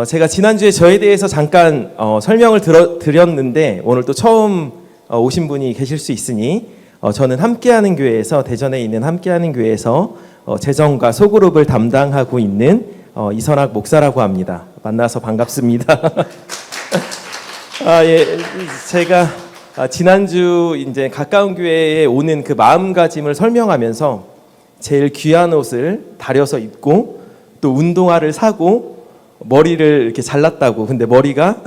제가 지난주에 저에 대해서 잠깐 설명을 드렸는데 오늘 또 처음 오신 분이 계실 수 있으니 저는 함께하는 교회에서 대전에 있는 함께하는 교회에서 재정과 소그룹을 담당하고 있는 이선학 목사라고 합니다. 만나서 반갑습니다. 예, 제가 지난주 이제 가까운 교회에 오는 그 마음가짐을 설명하면서 제일 귀한 옷을 다려서 입고 또 운동화를 사고 머리를 이렇게 잘랐다고. 근데 머리가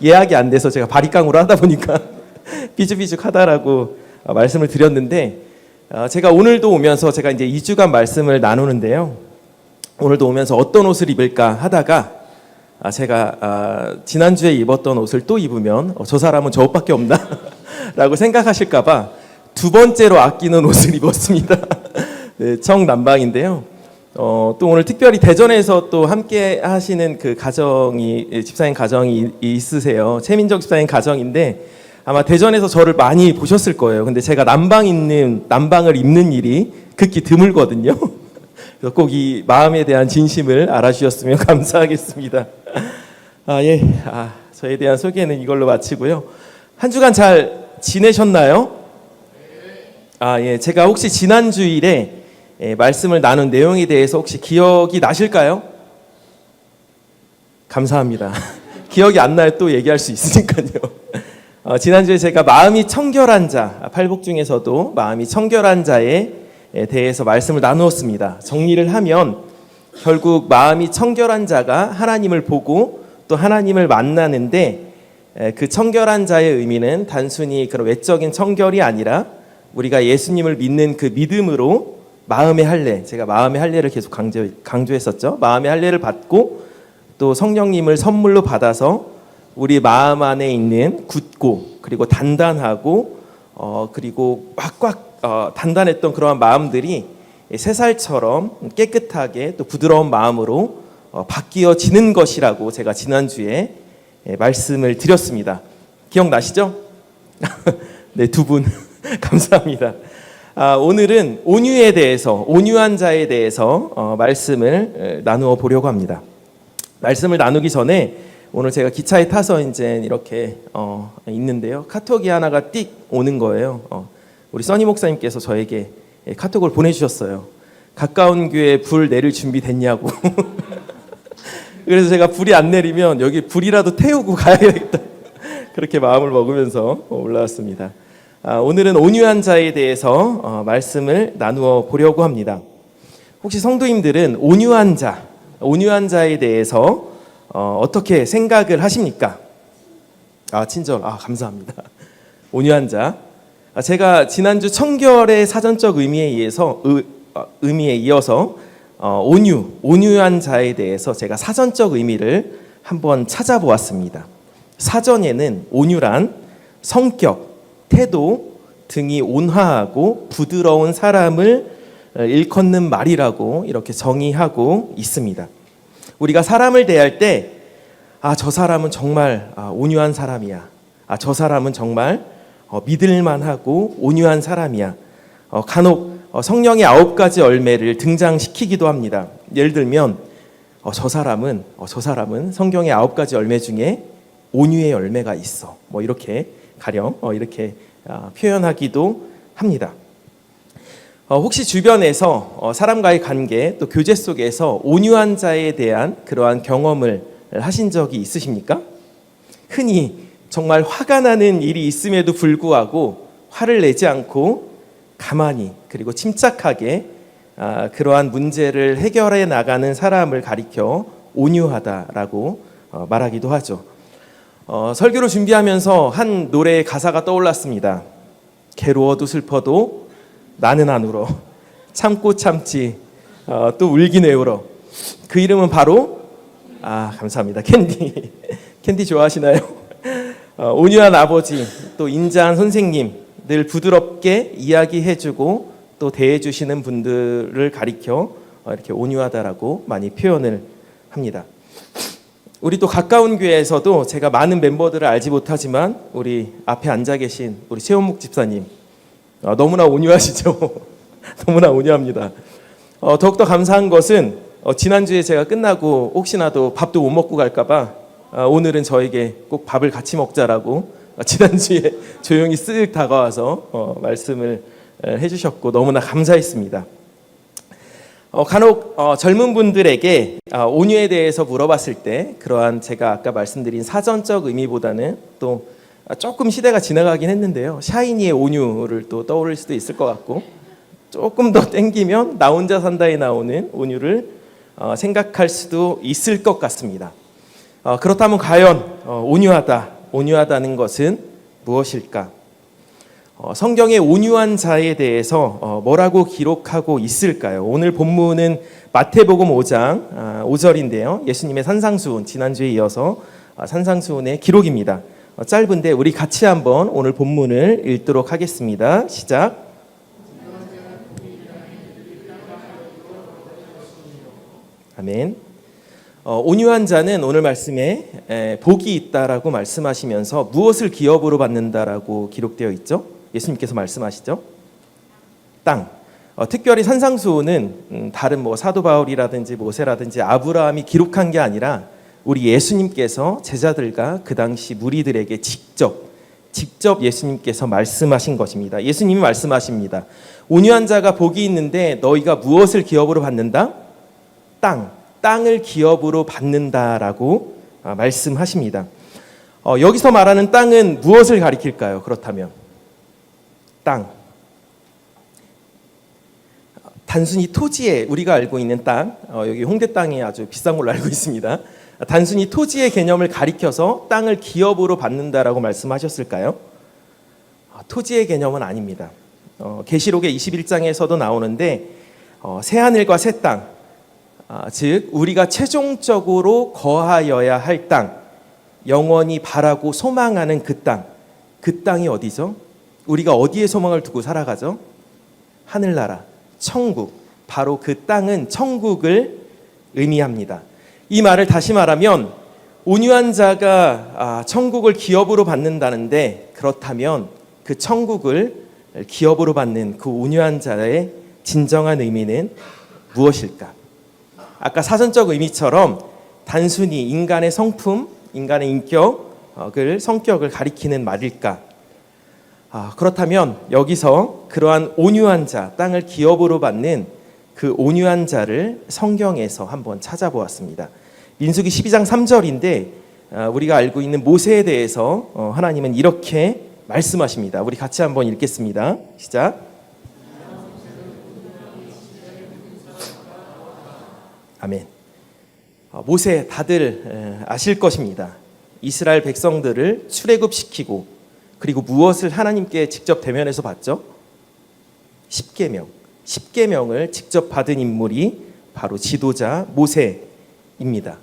예약이 안 돼서 제가 바리깡으로 하다 보니까 삐죽삐죽하다라고 말씀을 드렸는데, 제가 오늘도 오면서 제가 이제 2주간 말씀을 나누는데요. 오늘도 오면서 어떤 옷을 입을까 하다가 제가 지난주에 입었던 옷을 또 입으면 저 사람은 저 옷밖에 없나? 라고 생각하실까봐 두 번째로 아끼는 옷을 입었습니다. 네, 청남방인데요. 또 오늘 특별히 대전에서 또 함께 하시는 그 집사님 가정이 있으세요. 최민정 집사님 가정인데 아마 대전에서 저를 많이 보셨을 거예요. 근데 제가 남방을 입는 일이 극히 드물거든요. 그래서 꼭 이 마음에 대한 진심을 알아주셨으면 감사하겠습니다. 저에 대한 소개는 이걸로 마치고요. 한 주간 잘 지내셨나요? 제가 혹시 지난 주일에 말씀을 나눈 내용에 대해서 혹시 기억이 나실까요? 감사합니다. 기억이 안 나야 또 얘기할 수 있으니까요. 지난주에 제가 마음이 청결한 자, 팔복 중에서도 마음이 청결한 자에 대해서 말씀을 나누었습니다. 정리를 하면 결국 마음이 청결한 자가 하나님을 보고 또 하나님을 만나는데, 그 청결한 자의 의미는 단순히 그런 외적인 청결이 아니라 우리가 예수님을 믿는 그 믿음으로 마음의 할례, 제가 마음의 할례를 계속 강조했었죠. 마음의 할례를 받고 또 성령님을 선물로 받아서 우리 마음 안에 있는 굳고 그리고 단단하고 그리고 꽉꽉 단단했던 그러한 마음들이 새살처럼 깨끗하게 또 부드러운 마음으로 바뀌어지는 것이라고 제가 지난주에 말씀을 드렸습니다. 기억나시죠? 네, 두 분 감사합니다. 오늘은 온유에 대해서, 온유한 자에 대해서 말씀을 나누어 보려고 합니다. 말씀을 나누기 전에 오늘 제가 기차에 타서 이제 이렇게 있는데요. 카톡이 하나가 띡 오는 거예요. 우리 써니 목사님께서 저에게 카톡을 보내주셨어요. 가까운 교회 불 내릴 준비 됐냐고. 그래서 제가 불이 안 내리면 여기 불이라도 태우고 가야겠다. 그렇게 마음을 먹으면서 올라왔습니다. 오늘은 온유한 자에 대해서 말씀을 나누어 보려고 합니다. 혹시 성도님들은 온유한 자에 대해서 어떻게 생각을 하십니까? 친절, 감사합니다. 온유한 자. 제가 지난주 청결의 사전적 의미에 이어서 온유한 자에 대해서 제가 사전적 의미를 한번 찾아보았습니다. 사전에는 온유란 성격, 태도 등이 온화하고 부드러운 사람을 일컫는 말이라고 이렇게 정의하고 있습니다. 우리가 사람을 대할 때 저 사람은 정말 온유한 사람이야. 저 사람은 정말 믿을만하고 온유한 사람이야. 간혹 성령의 9가지 열매를 등장시키기도 합니다. 예를 들면 저 사람은 성경의 9가지 열매 중에 온유의 열매가 있어. 이렇게 가령 이렇게 표현하기도 합니다. 혹시 주변에서 사람과의 관계 또 교제 속에서 온유한 자에 대한 그러한 경험을 하신 적이 있으십니까? 흔히 정말 화가 나는 일이 있음에도 불구하고 화를 내지 않고 가만히 그리고 침착하게 그러한 문제를 해결해 나가는 사람을 가리켜 온유하다라고 말하기도 하죠. 설교를 준비하면서 한 노래의 가사가 떠올랐습니다. 괴로워도 슬퍼도 나는 안 울어. 참고 참지 또 울긴 왜 울어. 그 이름은 바로 감사합니다. 캔디 좋아하시나요? 온유한 아버지 또 인자한 선생님, 늘 부드럽게 이야기해주고 또 대해주시는 분들을 가리켜 이렇게 온유하다라고 많이 표현을 합니다. 우리 또 가까운 교회에서도 제가 많은 멤버들을 알지 못하지만 우리 앞에 앉아 계신 우리 최원묵 집사님 너무나 온유하시죠? 너무나 온유합니다. 더욱더 감사한 것은 지난주에 제가 끝나고 혹시나도 밥도 못 먹고 갈까봐 오늘은 저에게 꼭 밥을 같이 먹자라고 지난주에 조용히 쓱 다가와서 말씀을 해주셨고 너무나 감사했습니다. 간혹 젊은 분들에게 온유에 대해서 물어봤을 때 그러한 제가 아까 말씀드린 사전적 의미보다는 또 조금 시대가 지나가긴 했는데요. 샤이니의 온유를 또 떠올릴 수도 있을 것 같고 조금 더 땡기면 나 혼자 산다에 나오는 온유를 생각할 수도 있을 것 같습니다. 그렇다면 과연 온유하다는 것은 무엇일까? 성경의 온유한 자에 대해서 뭐라고 기록하고 있을까요? 오늘 본문은 마태복음 5장 5절인데요. 예수님의 산상수훈, 지난주에 이어서 산상수훈의 기록입니다. 짧은데 우리 같이 한번 오늘 본문을 읽도록 하겠습니다. 시작. 아멘. 온유한 자는 오늘 말씀에 복이 있다라고 말씀하시면서 무엇을 기업으로 받는다라고 기록되어 있죠? 예수님께서 말씀하시죠. 땅. 특별히 산상수훈은 다른 사도 바울이라든지 모세라든지 아브라함이 기록한 게 아니라 우리 예수님께서 제자들과 그 당시 무리들에게 직접 예수님께서 말씀하신 것입니다. 예수님이 말씀하십니다. 온유한 자가 복이 있는데 너희가 무엇을 기업으로 받는다? 땅을 기업으로 받는다라고 말씀하십니다. 여기서 말하는 땅은 무엇을 가리킬까요? 그렇다면 땅. 단순히 토지에 우리가 알고 있는 땅, 여기 홍대 땅이 아주 비싼 걸로 알고 있습니다. 단순히 토지의 개념을 가리켜서 땅을 기업으로 받는다라고 말씀하셨을까요? 토지의 개념은 아닙니다. 계시록의 21장에서도 나오는데 새하늘과 새 땅, 즉 우리가 최종적으로 거하여야 할 땅, 영원히 바라고 소망하는 그 땅이 어디죠? 우리가 어디에 소망을 두고 살아가죠? 하늘나라, 천국. 바로 그 땅은 천국을 의미합니다. 이 말을 다시 말하면 온유한 자가 천국을 기업으로 받는다는데, 그렇다면 그 천국을 기업으로 받는 그 온유한 자의 진정한 의미는 무엇일까? 아까 사전적 의미처럼 단순히 인간의 성품, 인간의 성격을 가리키는 말일까? 그렇다면 여기서 그러한 온유한 자, 땅을 기업으로 받는 그 온유한 자를 성경에서 한번 찾아보았습니다. 민수기 12장 3절인데 우리가 알고 있는 모세에 대해서 하나님은 이렇게 말씀하십니다. 우리 같이 한번 읽겠습니다. 시작. 아멘. 모세 다들 아실 것입니다. 이스라엘 백성들을 출애굽시키고 그리고 무엇을 하나님께 직접 대면해서 받죠? 10계명을 직접 받은 인물이 바로 지도자 모세입니다.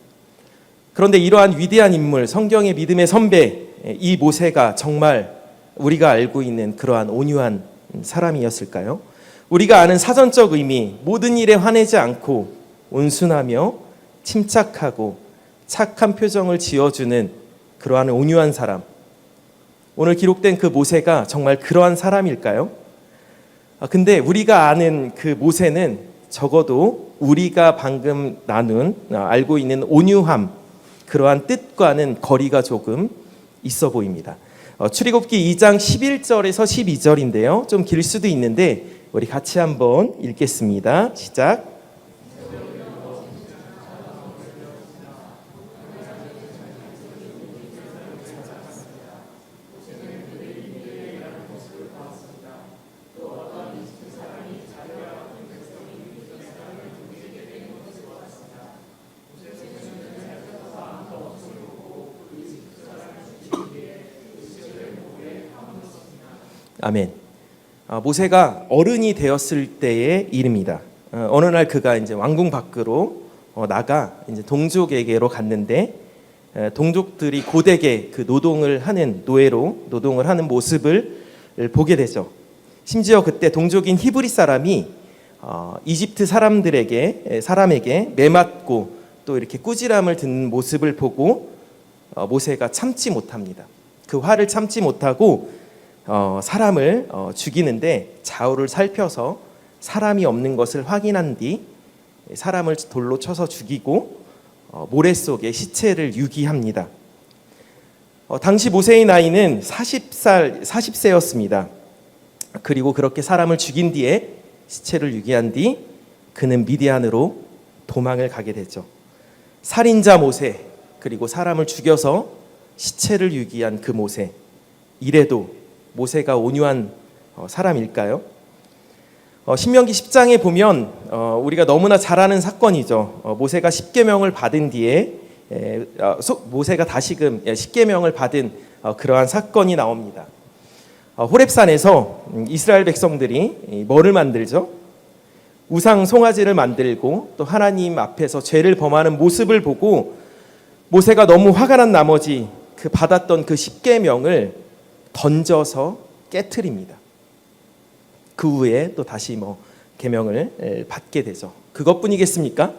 그런데 이러한 위대한 인물, 성경의 믿음의 선배, 이 모세가 정말 우리가 알고 있는 그러한 온유한 사람이었을까요? 우리가 아는 사전적 의미, 모든 일에 화내지 않고 온순하며 침착하고 착한 표정을 지어주는 그러한 온유한 사람, 오늘 기록된 그 모세가 정말 그러한 사람일까요? 근데 우리가 아는 그 모세는 적어도 우리가 방금 알고 있는 온유함, 그러한 뜻과는 거리가 조금 있어 보입니다. 출애굽기 2장 11절에서 12절인데요. 좀 길 수도 있는데 우리 같이 한번 읽겠습니다. 시작. 아멘. 모세가 어른이 되었을 때의 일입니다. 어느 날 그가 이제 왕궁 밖으로 나가 이제 동족에게로 갔는데 동족들이 고되게 그 노동을 하는 모습을 보게 되죠. 심지어 그때 동족인 히브리 사람이 이집트 사람에게 매맞고 또 이렇게 꾸지람을 듣는 모습을 보고 모세가 참지 못합니다. 그 화를 참지 못하고 사람을 죽이는데 좌우를 살펴서 사람이 없는 것을 확인한 뒤 사람을 돌로 쳐서 죽이고 모래 속에 시체를 유기합니다. 당시 모세의 나이는 40세였습니다. 그리고 그렇게 사람을 죽인 뒤에 시체를 유기한 뒤 그는 미디안으로 도망을 가게 되죠. 살인자 모세, 그리고 사람을 죽여서 시체를 유기한 그 모세, 이래도 모세가 온유한 사람일까요? 신명기 10장에 보면 우리가 너무나 잘 아는 사건이죠. 모세가 십계명을 받은 뒤에 모세가 다시금 십계명을 받은 그러한 사건이 나옵니다. 호렙산에서 이스라엘 백성들이 뭐를 만들죠? 우상 송아지를 만들고 또 하나님 앞에서 죄를 범하는 모습을 보고 모세가 너무 화가 난 나머지 받았던 그 십계명을 던져서 깨트립니다. 그 후에 또 다시 계명을 받게 되죠. 그것뿐이겠습니까?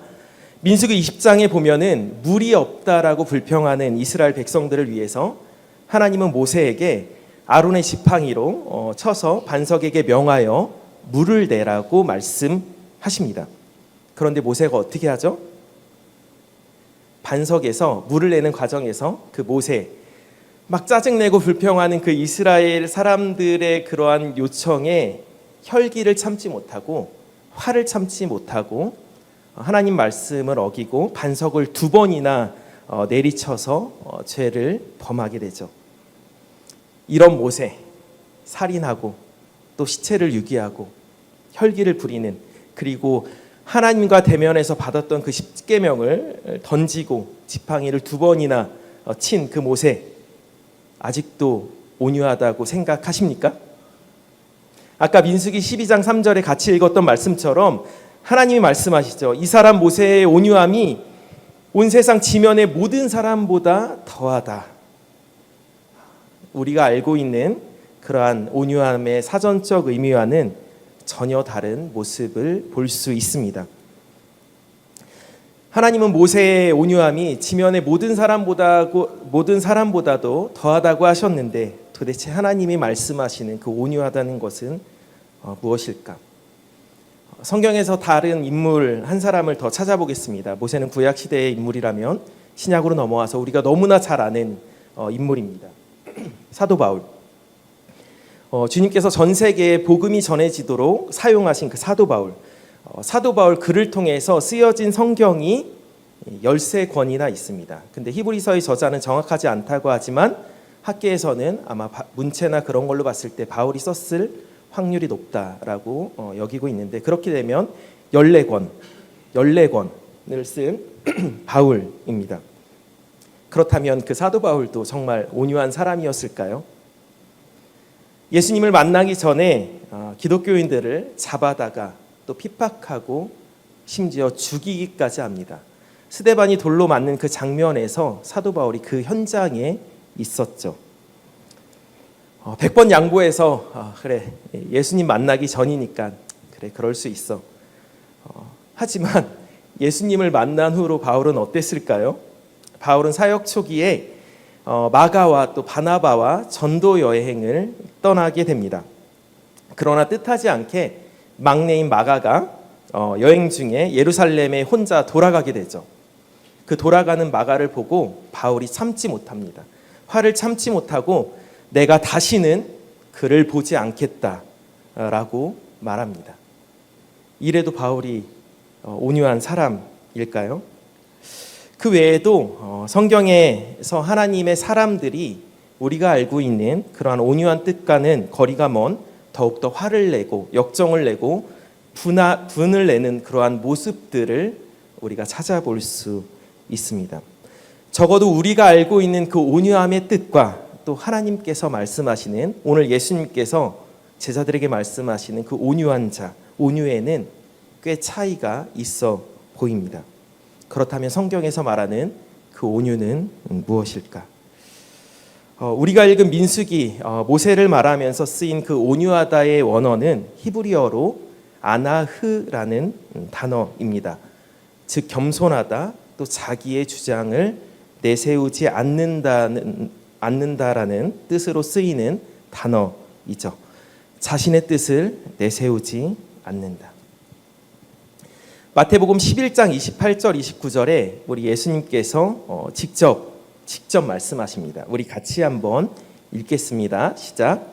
민수기 20장에 보면은 물이 없다라고 불평하는 이스라엘 백성들을 위해서 하나님은 모세에게 아론의 지팡이로 쳐서 반석에게 명하여 물을 내라고 말씀하십니다. 그런데 모세가 어떻게 하죠? 반석에서 물을 내는 과정에서 그 모세, 막 짜증내고 불평하는 그 이스라엘 사람들의 그러한 요청에 혈기를 참지 못하고 화를 참지 못하고 하나님 말씀을 어기고 반석을 2번이나 내리쳐서 죄를 범하게 되죠. 이런 모세, 살인하고 또 시체를 유기하고 혈기를 부리는, 그리고 하나님과 대면해서 받았던 그 십계명을 던지고 지팡이를 2번이나 친 그 모세, 아직도 온유하다고 생각하십니까? 아까 민수기 12장 3절에 같이 읽었던 말씀처럼 하나님이 말씀하시죠. 이 사람 모세의 온유함이 온 세상 지면의 모든 사람보다 더하다. 우리가 알고 있는 그러한 온유함의 사전적 의미와는 전혀 다른 모습을 볼 수 있습니다. 하나님은 모세의 온유함이 지면의 모든 사람보다도 더하다고 하셨는데 도대체 하나님이 말씀하시는 그 온유하다는 것은 무엇일까? 성경에서 다른 인물 한 사람을 더 찾아보겠습니다. 모세는 구약 시대의 인물이라면 신약으로 넘어와서 우리가 너무나 잘 아는 인물입니다. 사도 바울. 주님께서 전 세계에 복음이 전해지도록 사용하신 그 사도 바울. 사도 바울 글을 통해서 쓰여진 성경이 13권이나 있습니다. 근데 히브리서의 저자는 정확하지 않다고 하지만 학계에서는 아마 문체나 그런 걸로 봤을 때 바울이 썼을 확률이 높다라고 여기고 있는데, 그렇게 되면 14권을 쓴 바울입니다. 그렇다면 그 사도 바울도 정말 온유한 사람이었을까요? 예수님을 만나기 전에 기독교인들을 잡아다가 또 핍박하고 심지어 죽이기까지 합니다. 스데반이 돌로 맞는 그 장면에서 사도 바울이 그 현장에 있었죠. 100번 양보해서 그래, 예수님 만나기 전이니까 그래, 그럴 수 있어. 하지만 예수님을 만난 후로 바울은 어땠을까요? 바울은 사역 초기에 마가와 또 바나바와 전도 여행을 떠나게 됩니다. 그러나 뜻하지 않게 막내인 마가가 여행 중에 예루살렘에 혼자 돌아가게 되죠. 그 돌아가는 마가를 보고 바울이 참지 못합니다. 화를 참지 못하고 내가 다시는 그를 보지 않겠다라고 말합니다. 이래도 바울이 온유한 사람일까요? 그 외에도 성경에서 하나님의 사람들이 우리가 알고 있는 그러한 온유한 뜻과는 거리가 먼 더욱더 화를 내고 역정을 내고 분을 내는 그러한 모습들을 우리가 찾아볼 수 있습니다. 적어도 우리가 알고 있는 그 온유함의 뜻과 또 하나님께서 말씀하시는, 오늘 예수님께서 제자들에게 말씀하시는 그 온유한 자, 온유에는 꽤 차이가 있어 보입니다. 그렇다면 성경에서 말하는 그 온유는 무엇일까? 우리가 읽은 민수기, 모세를 말하면서 쓰인 그 온유하다의 원어는 히브리어로 아나흐라는 단어입니다. 즉 겸손하다, 또 자기의 주장을 내세우지 않는다라는 뜻으로 쓰이는 단어이죠. 자신의 뜻을 내세우지 않는다. 마태복음 11장 28절 29절에 우리 예수님께서 직접 말씀하십니다. 우리 같이 한번 읽겠습니다. 시작.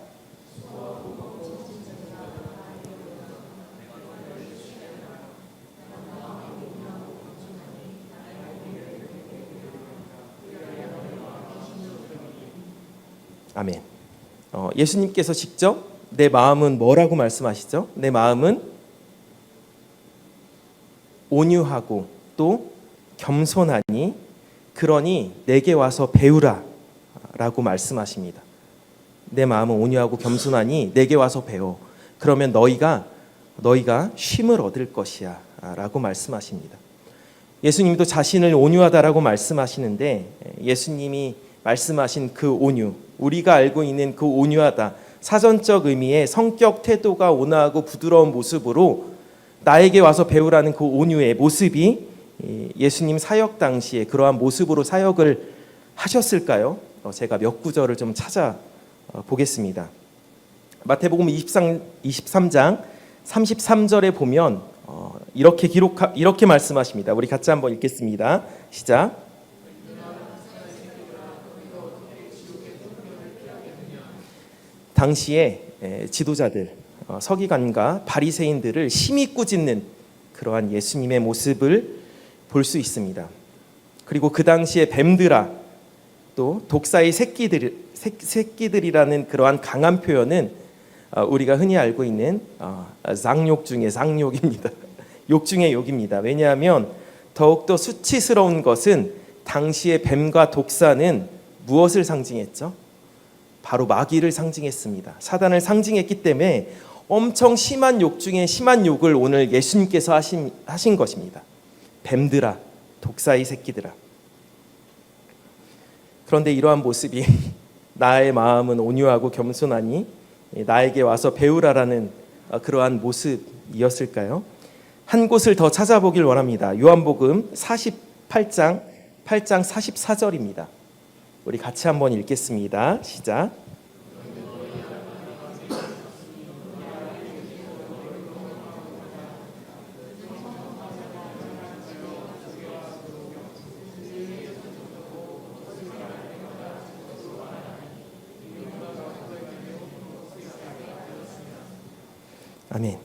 아멘. 예수님께서 직접 내 마음은 뭐라고 말씀하시죠? 내 마음은 온유하고 또 겸손하니 그러니 내게 와서 배우라 라고 말씀하십니다. 내 마음은 온유하고 겸손하니 내게 와서 배워. 그러면 너희가 쉼을 얻을 것이야 라고 말씀하십니다. 예수님도 자신을 온유하다라고 말씀하시는데 예수님이 말씀하신 그 온유, 우리가 알고 있는 그 온유하다, 사전적 의미의 성격, 태도가 온화하고 부드러운 모습으로 나에게 와서 배우라는 그 온유의 모습이 예수님 사역 당시에 그러한 모습으로 사역을 하셨을까요? 제가 몇 구절을 좀 찾아보겠습니다. 마태복음 23장 33절에 보면 이렇게 말씀하십니다. 우리 같이 한번 읽겠습니다. 시작. 당시에 지도자들, 서기관과 바리새인들을 심히 꾸짖는 그러한 예수님의 모습을 볼 수 있습니다. 그리고 그 당시에 뱀들아, 또 독사의 새끼들이라는 그러한 강한 표현은 우리가 흔히 알고 있는 쌍욕 중의 쌍욕입니다. 욕 중의 욕입니다. 왜냐하면 더욱더 수치스러운 것은 당시의 뱀과 독사는 무엇을 상징했죠? 바로 마귀를 상징했습니다. 사단을 상징했기 때문에 엄청 심한 욕 중에 심한 욕을 오늘 예수님께서 하신 것입니다. 뱀들아, 독사의 새끼들아. 그런데 이러한 모습이 나의 마음은 온유하고 겸손하니 나에게 와서 배우라라는 그러한 모습이었을까요? 한 곳을 더 찾아보길 원합니다. 요한복음 48장 44절입니다. 우리 같이 한번 읽겠습니다. 시작. 아멘.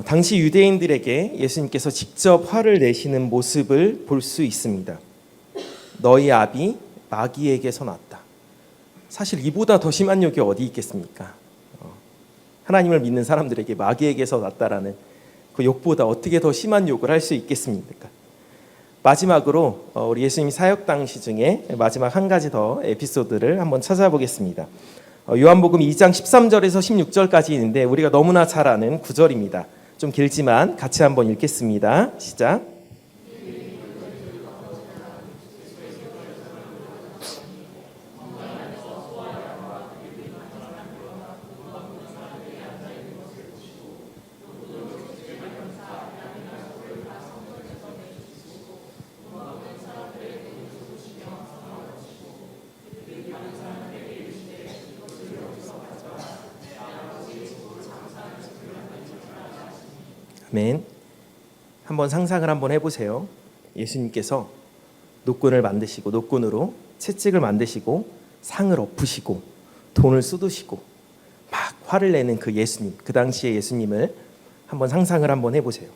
당시 유대인들에게 예수님께서 직접 화를 내시는 모습을 볼 수 있습니다. 너희 아비 마귀에게서 났다. 사실 이보다 더 심한 욕이 어디 있겠습니까? 하나님을 믿는 사람들에게 마귀에게서 났다라는 그 욕보다 어떻게 더 심한 욕을 할 수 있겠습니까? 마지막으로 우리 예수님 사역 당시 중에 마지막 한 가지 더 에피소드를 한번 찾아보겠습니다. 요한복음 2장 13절에서 16절까지 있는데 우리가 너무나 잘 아는 구절입니다. 좀 길지만 같이 한번 읽겠습니다. 시작. 아멘. 한번 상상을 한번 해보세요. 예수님께서 노끈을 만드시고 노끈으로 채찍을 만드시고 상을 엎으시고 돈을 쏟으시고 막 화를 내는 그 예수님, 그 당시의 예수님을 한번 상상을 한번 해보세요.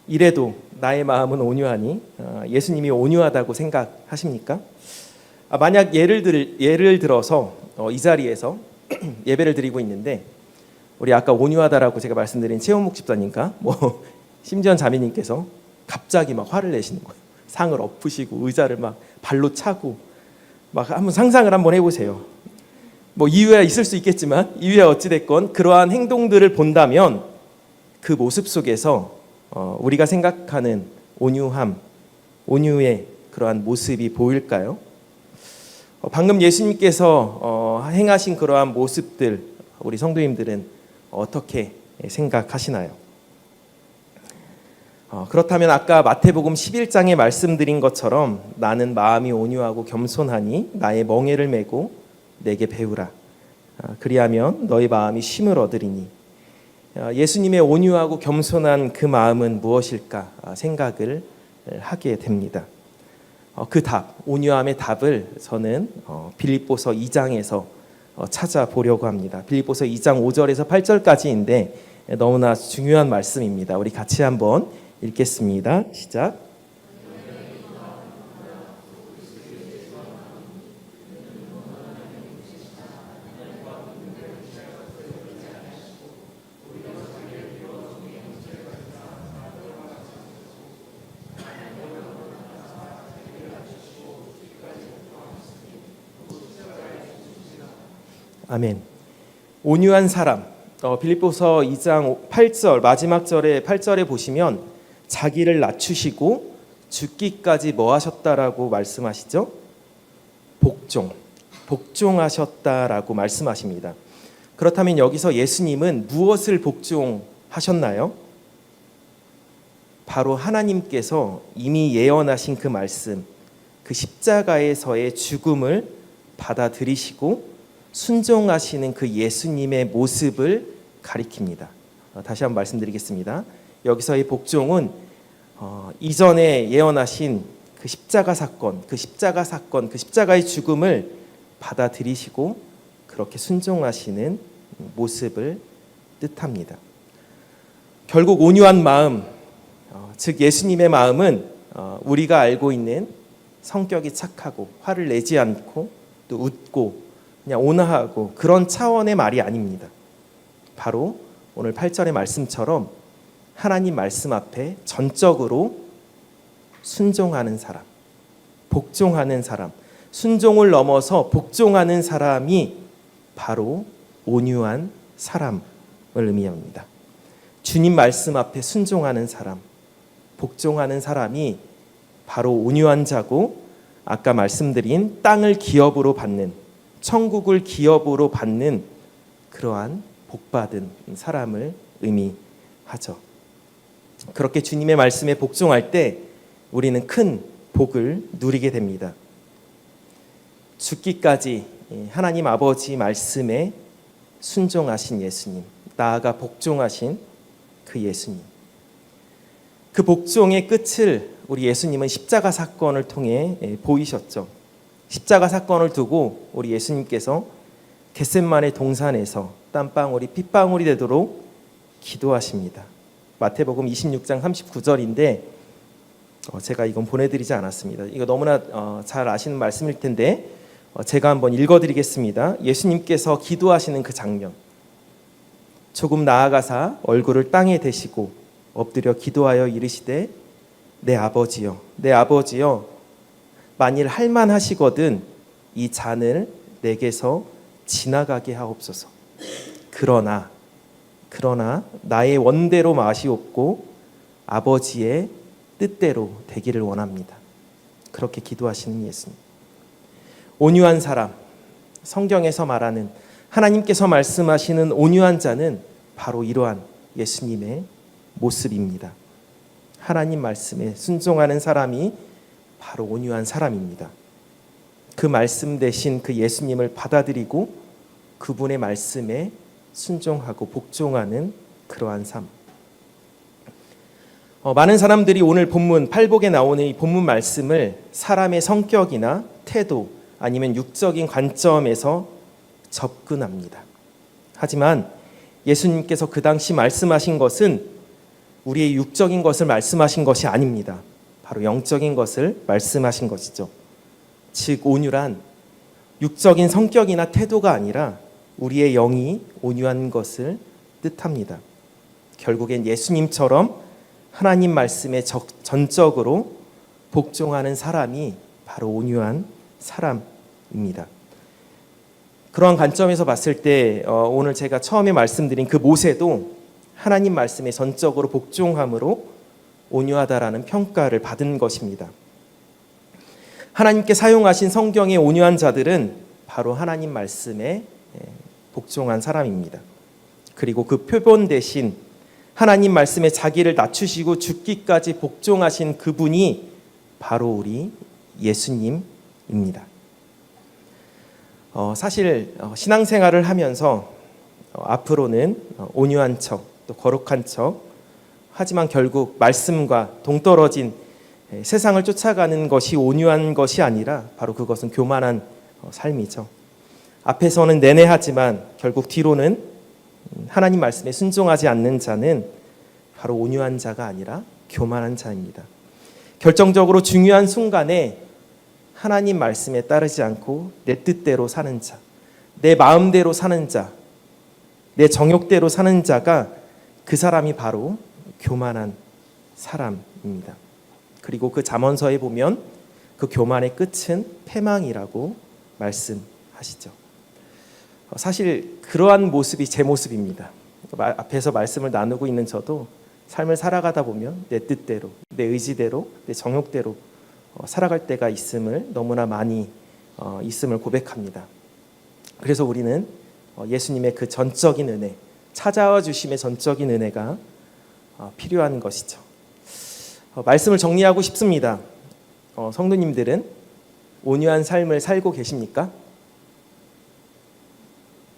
이래도 나의 마음은 온유하니 예수님이 온유하다고 생각하십니까? 만약 예를 들어서 이 자리에서 예배를 드리고 있는데 우리 아까 온유하다라고 제가 말씀드린 최원목 집사님과 심지어 자매님께서 갑자기 막 화를 내시는 거예요. 상을 엎으시고 의자를 막 발로 차고 막 한번 상상을 한번 해보세요. 이유야 있을 수 있겠지만 이유야 어찌됐건 그러한 행동들을 본다면 그 모습 속에서 우리가 생각하는 온유의 그러한 모습이 보일까요? 방금 예수님께서 행하신 그러한 모습들 우리 성도님들은 어떻게 생각하시나요? 그렇다면 아까 마태복음 11장에 말씀드린 것처럼 나는 마음이 온유하고 겸손하니 나의 멍에를 메고 내게 배우라. 그리하면 너희 마음이 쉼을 얻으리니 예수님의 온유하고 겸손한 그 마음은 무엇일까 생각을 하게 됩니다. 그 답, 온유함의 답을 저는 빌립보서 2장에서 찾아보려고 합니다. 빌립보서 2장 5절에서 8절까지인데 너무나 중요한 말씀입니다. 우리 같이 한번 읽겠습니다. 시작. 아멘. 온유한 사람. 빌립보서 2장 8절 마지막 절에 8절에 보시면 자기를 낮추시고 죽기까지 뭐 하셨다라고 말씀하시죠? 복종하셨다라고 말씀하십니다. 그렇다면 여기서 예수님은 무엇을 복종하셨나요? 바로 하나님께서 이미 예언하신 그 말씀, 그 십자가에서의 죽음을 받아들이시고 순종하시는 그 예수님의 모습을 가리킵니다. 다시 한번 말씀드리겠습니다. 여기서의 복종은 이전에 예언하신 그 십자가 사건, 그 십자가의 죽음을 받아들이시고 그렇게 순종하시는 모습을 뜻합니다. 결국 온유한 마음, 즉 예수님의 마음은 우리가 알고 있는 성격이 착하고 화를 내지 않고 또 웃고 그냥 온화하고 그런 차원의 말이 아닙니다. 바로 오늘 8절의 말씀처럼 하나님 말씀 앞에 전적으로 순종하는 사람, 복종하는 사람, 순종을 넘어서 복종하는 사람이 바로 온유한 사람을 의미합니다. 주님 말씀 앞에 순종하는 사람, 복종하는 사람이 바로 온유한 자고 아까 말씀드린 땅을 기업으로 받는 천국을 기업으로 받는 그러한 복받은 사람을 의미하죠. 그렇게 주님의 말씀에 복종할 때 우리는 큰 복을 누리게 됩니다. 죽기까지 하나님 아버지 말씀에 순종하신 예수님, 나아가 복종하신 그 예수님. 그 복종의 끝을 우리 예수님은 십자가 사건을 통해 보이셨죠. 십자가 사건을 두고 우리 예수님께서 겟셋마네 동산에서 땀방울이 핏방울이 되도록 기도하십니다. 마태복음 26장 39절인데 제가 이건 보내드리지 않았습니다. 이거 너무나 잘 아시는 말씀일 텐데 제가 한번 읽어드리겠습니다. 예수님께서 기도하시는 그 장면. 조금 나아가사 얼굴을 땅에 대시고 엎드려 기도하여 이르시되 내 아버지여 만일 할만하시거든 이 잔을 내게서 지나가게 하옵소서. 그러나 나의 원대로 마시옵고 아버지의 뜻대로 되기를 원합니다. 그렇게 기도하시는 예수님. 온유한 사람, 성경에서 말하는 하나님께서 말씀하시는 온유한 자는 바로 이러한 예수님의 모습입니다. 하나님 말씀에 순종하는 사람이 바로 온유한 사람입니다. 그 말씀 대신 그 예수님을 받아들이고 그분의 말씀에 순종하고 복종하는 그러한 삶. 많은 사람들이 오늘 본문 팔복에 나오는 이 본문 말씀을 사람의 성격이나 태도 아니면 육적인 관점에서 접근합니다. 하지만 예수님께서 그 당시 말씀하신 것은 우리의 육적인 것을 말씀하신 것이 아닙니다. 바로 영적인 것을 말씀하신 것이죠. 즉 온유란 육적인 성격이나 태도가 아니라 우리의 영이 온유한 것을 뜻합니다. 결국엔 예수님처럼 하나님 말씀에 전적으로 복종하는 사람이 바로 온유한 사람입니다. 그러한 관점에서 봤을 때 오늘 제가 처음에 말씀드린 그 모세도 하나님 말씀에 전적으로 복종함으로 온유하다라는 평가를 받은 것입니다. 하나님께 사용하신 성경의 온유한 자들은 바로 하나님 말씀에 복종한 사람입니다. 그리고 그 표본 대신 하나님 말씀에 자기를 낮추시고 죽기까지 복종하신 그분이 바로 우리 예수님입니다. 사실 신앙생활을 하면서 앞으로는 온유한 척, 또 또 거룩한 척, 하지만 결국 말씀과 동떨어진 세상을 쫓아가는 것이 온유한 것이 아니라 바로 그것은 교만한 삶이죠. 앞에서는 내내하지만 결국 뒤로는 하나님 말씀에 순종하지 않는 자는 바로 온유한 자가 아니라 교만한 자입니다. 결정적으로 중요한 순간에 하나님 말씀에 따르지 않고 내 뜻대로 사는 자, 내 마음대로 사는 자, 내 정욕대로 사는 자가 그 사람이 바로 교만한 사람입니다. 그리고 그 잠언서에 보면 그 교만의 끝은 패망이라고 말씀하시죠. 사실 그러한 모습이 제 모습입니다. 앞에서 말씀을 나누고 있는 저도 삶을 살아가다 보면 내 뜻대로, 내 의지대로, 내 정욕대로 살아갈 때가 있음을 너무나 많이 있음을 고백합니다. 그래서 우리는 예수님의 그 전적인 은혜, 찾아와 주심의 전적인 은혜가 필요한 것이죠. 말씀을 정리하고 싶습니다. 성도님들은 온유한 삶을 살고 계십니까?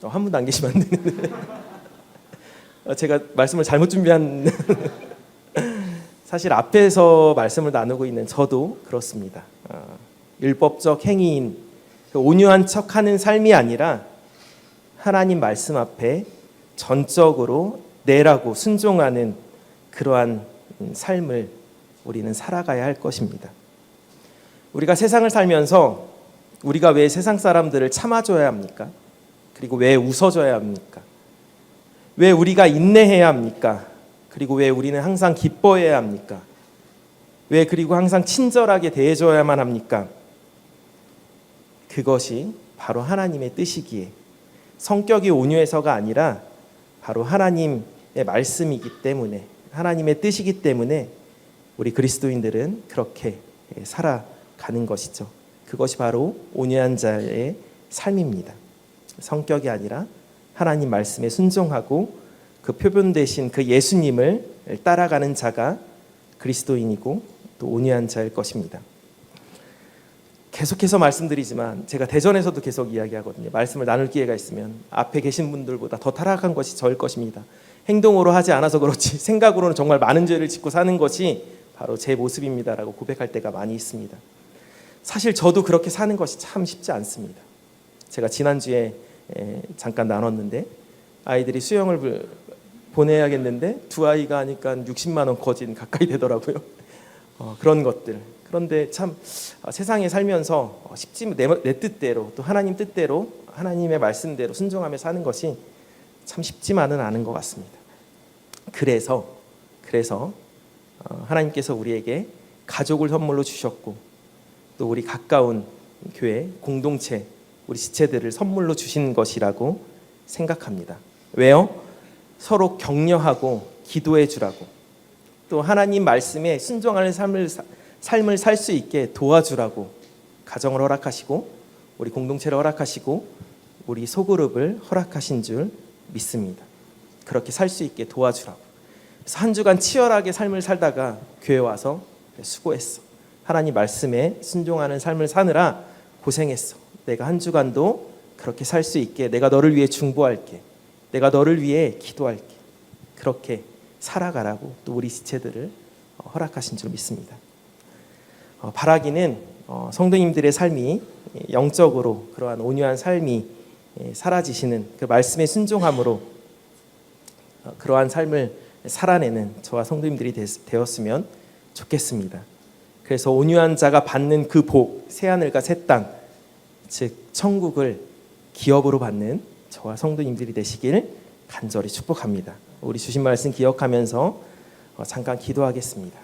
한 분도 안 계시면 안 되는데 제가 말씀을 잘못 준비한 사실 앞에서 말씀을 나누고 있는 저도 그렇습니다. 율법적 행위인 온유한 척하는 삶이 아니라 하나님 말씀 앞에 전적으로 내라고 순종하는 그러한 삶을 우리는 살아가야 할 것입니다. 우리가 세상을 살면서 우리가 왜 세상 사람들을 참아줘야 합니까? 그리고 왜 웃어줘야 합니까? 왜 우리가 인내해야 합니까? 그리고 왜 우리는 항상 기뻐해야 합니까? 왜 그리고 항상 친절하게 대해줘야만 합니까? 그것이 바로 하나님의 뜻이기에 성격이 온유해서가 아니라 바로 하나님의 말씀이기 때문에 하나님의 뜻이기 때문에 우리 그리스도인들은 그렇게 살아가는 것이죠. 그것이 바로 온유한 자의 삶입니다. 성격이 아니라 하나님 말씀에 순종하고 그 표본 되신 그 예수님을 따라가는 자가 그리스도인이고 또 온유한 자일 것입니다. 계속해서 말씀드리지만 제가 대전에서도 계속 이야기하거든요. 말씀을 나눌 기회가 있으면 앞에 계신 분들보다 더 타락한 것이 저일 것입니다. 행동으로 하지 않아서 그렇지 생각으로는 정말 많은 죄를 짓고 사는 것이 바로 제 모습입니다라고 고백할 때가 많이 있습니다. 사실 저도 그렇게 사는 것이 참 쉽지 않습니다. 제가 지난주에 잠깐 나눴는데 아이들이 수영을 보내야겠는데 두 아이가 하니까 60만 원 거진 가까이 되더라고요. 그런 것들. 그런데 참 세상에 살면서 쉽지 내 뜻대로 또 하나님 뜻대로 하나님의 말씀대로 순종하며 사는 것이 참 쉽지만은 않은 것 같습니다. 그래서 하나님께서 우리에게 가족을 선물로 주셨고 또 우리 가까운 교회 공동체 우리 지체들을 선물로 주신 것이라고 생각합니다. 왜요? 서로 격려하고 기도해 주라고 또 하나님 말씀에 순종하는 삶을 살 수 있게 도와주라고 가정을 허락하시고 우리 공동체를 허락하시고 우리 소그룹을 허락하신 줄 믿습니다. 그렇게 살 수 있게 도와주라고. 그래서 한 주간 치열하게 삶을 살다가 교회 와서 수고했어. 하나님 말씀에 순종하는 삶을 사느라 고생했어. 내가 한 주간도 그렇게 살 수 있게 내가 너를 위해 중보할게. 내가 너를 위해 기도할게. 그렇게 살아가라고 또 우리 지체들을 허락하신 줄 믿습니다. 바라기는 성도님들의 삶이 영적으로 그러한 온유한 삶이 사라지시는 그 말씀에 순종함으로 그러한 삶을 살아내는 저와 성도님들이 되었으면 좋겠습니다. 그래서 온유한 자가 받는 그 복, 새하늘과 새 땅, 즉 천국을 기업으로 받는 저와 성도님들이 되시길 간절히 축복합니다. 우리 주신 말씀 기억하면서 잠깐 기도하겠습니다.